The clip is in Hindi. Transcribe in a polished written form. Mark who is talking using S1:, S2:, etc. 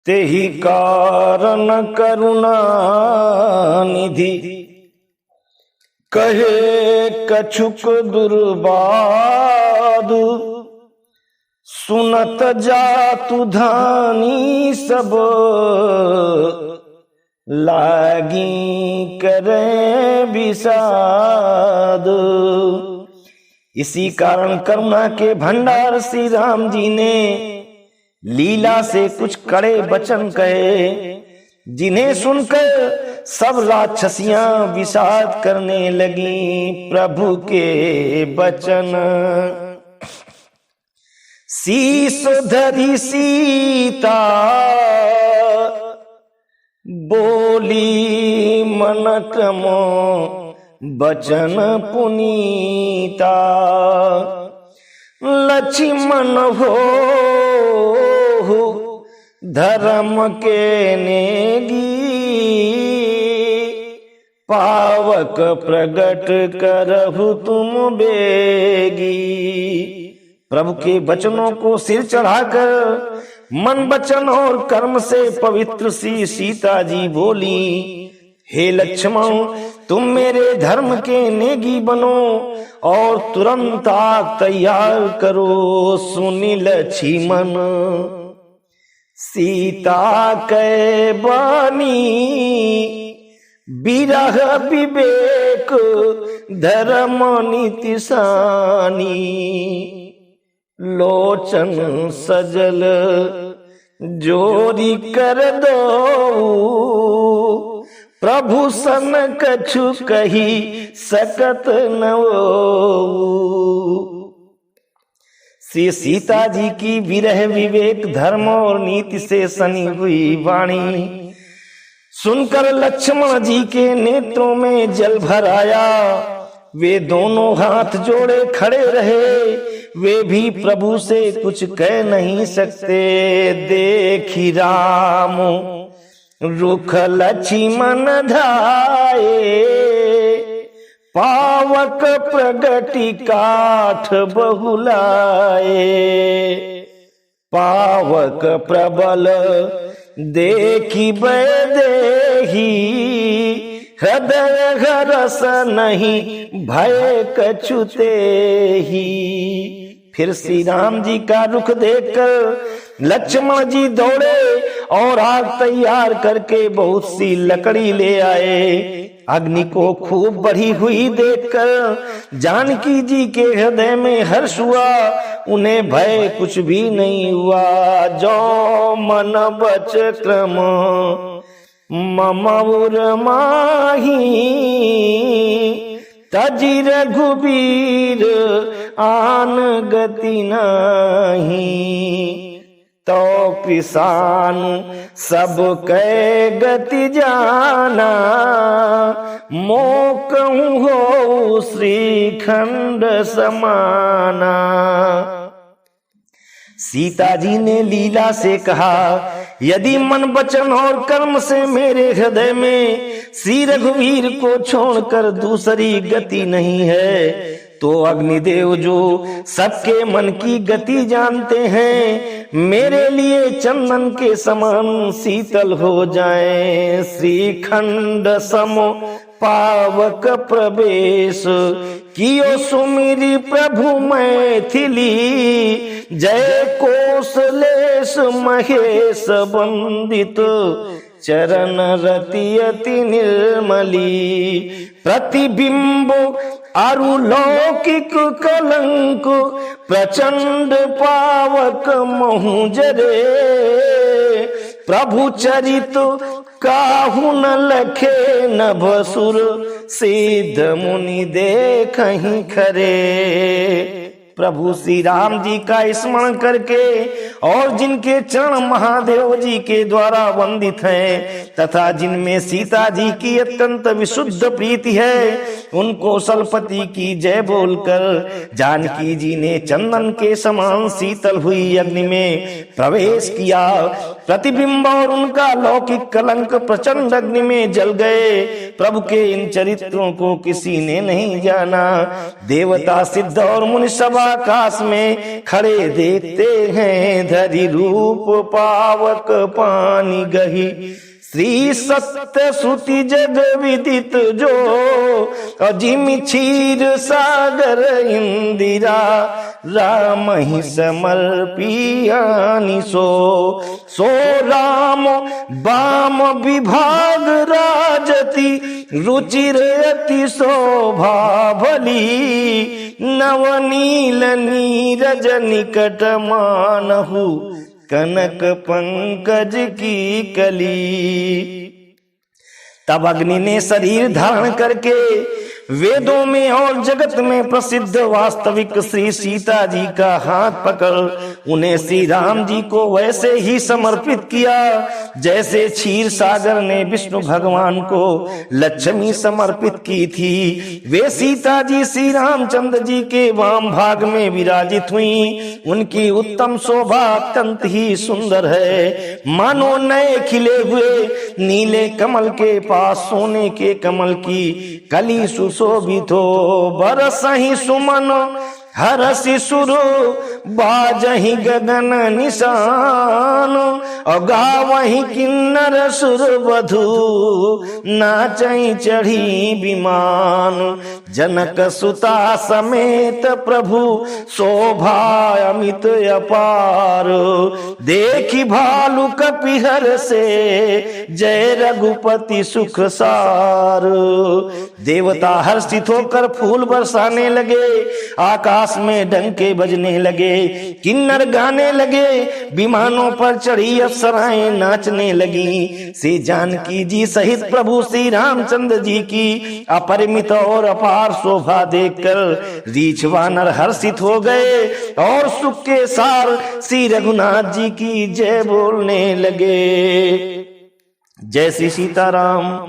S1: तेहि कारण करुणा निधि कहे कछुक दुर्बादु। सुनत जातु धानी सब लागी करे विषाद। इसी कारण करुणा के भंडार श्री राम जी ने लीला से कुछ कड़े वचन कहे, जिन्हें सुनकर सब राक्षसियां विषाद करने लगी प्रभु के वचन। शीश धरी सीता बोली मन क्रमो वचन पुनीता। लक्ष्मण हो धर्म के नेगी पावक प्रगट करहु तुम बेगी। प्रभु के वचनों को सिर चढ़ाकर मन वचन और कर्म से पवित्र सी सीता जी बोली, हे लक्ष्मण तुम मेरे धर्म के नेगी बनो और तुरंत आग तैयार करो। सुनी लक्ष्मण सीता कै बानी बिरह विवेक धर्म नीति सानी। लोचन सजल जोरी कर दो प्रभु सन कछु कही सकत न हो। श्री सीता जी की विरह विवेक धर्म और नीति से सनी हुई वाणी सुनकर लक्ष्मण जी के नेत्रों में जल भर आया। वे दोनों हाथ जोड़े खड़े रहे, वे भी प्रभु से कुछ कह नहीं सकते। देखी राम रुख लक्ष्मण धाये पावक प्रगति काठ बहुलाए। पावक प्रबल देखी बैदेही हृदय हरस नहीं भय कछुते ही। फिर श्री राम जी का रुख देखकर लक्ष्मण जी दौड़े और आग तैयार करके बहुत सी लकड़ी ले आए। अग्नि को खूब बढ़ी हुई देखकर जानकी जी के हृदय में हर्ष हुआ, उन्हें भय कुछ भी नहीं हुआ। जो मन बच क्रम ममउर माही तजी रघुबीर आन गति नाही। तो पिसान सब कै गति जाना मोकहु हो श्रीखंड समाना। सीता जी ने लीला से कहा, यदि मन वचन और कर्म से मेरे हृदय में श्री रघुवीर को छोड़कर दूसरी गति नहीं है, तो अग्निदेव जो सबके मन की गति जानते हैं, मेरे लिए चंदन के समान शीतल हो जाएं। श्रीखंड सम पावक प्रवेश कियो सुमिरी प्रभु मैथिली। जय कोसलेश महेश वंदित चरण रति अति निर्मली। प्रतिबिंब अरु लौकिक कलंक प्रचंड पावक महु जरे। प्रभु चरित काहू न लखे नभसुर सिद्ध मुनि देखहि खरे। प्रभु श्री राम जी का स्मरण करके और जिनके चरण महादेव जी के द्वारा वंदित हैं तथा जिनमें सीता जी की अत्यंत विशुद्ध प्रीति है, उन कौशलपति की जय बोलकर जानकी जी ने चंदन के समान शीतल हुई अग्नि में प्रवेश किया। प्रतिबिंब और उनका लौकिक कलंक प्रचंड अग्नि में जल गए। प्रभु के इन चरित्रों को किसी ने नहीं जाना। देवता, सिद्ध और मुनि सब आकाश में खड़े देखते हैं। धरि रूप पावक पानी गही, श्री सत्य श्रुति जग विदित जो। अजिम क्षीर सागर इंदिरा, राम ही समर्पियानि सो राम बाम विभाग राजति, रुचिर अति शोभा भली। नवनील नीरज निकट मानहु, कनक पंकज की कली। तब अग्नि ने शरीर धारण करके वेदों में और जगत में प्रसिद्ध वास्तविक श्री सीता जी का हाथ पकड़ उन्हें श्री राम जी को वैसे ही समर्पित किया जैसे क्षीर सागर ने विष्णु भगवान को लक्ष्मी समर्पित की थी। वे सीता जी श्री रामचंद्र जी के वाम भाग में विराजित हुई। उनकी उत्तम शोभा अत्यंत ही सुंदर है, मानो नए खिले हुए नीले कमल के पास सोने के कमल की कली सुशोभितो। बरसहि सुमन हरसि सुर, बाजहि गगन निशान। गावहि किन्नर सुर वधु, नाचहि चढ़ी विमान। जनक सुता समेत प्रभु, शोभा अमित अपार। देखि भालु कपिहर से, जय रघुपति सुख सार। देवता हर्षित होकर फूल बरसाने लगे, आकाश में डंके बजने लगे, किन्नर गाने लगे, विमानों पर चढ़ी अप्सराएं नाचने लगी। श्री जानकी जी सहित प्रभु श्री रामचंद्र जी की अपरिमित और अपार शोभा देखकर रीछ वानर हर्षित हो गए और सुख के सार श्री रघुनाथ जी की जय बोलने लगे। जय श्री सीताराम।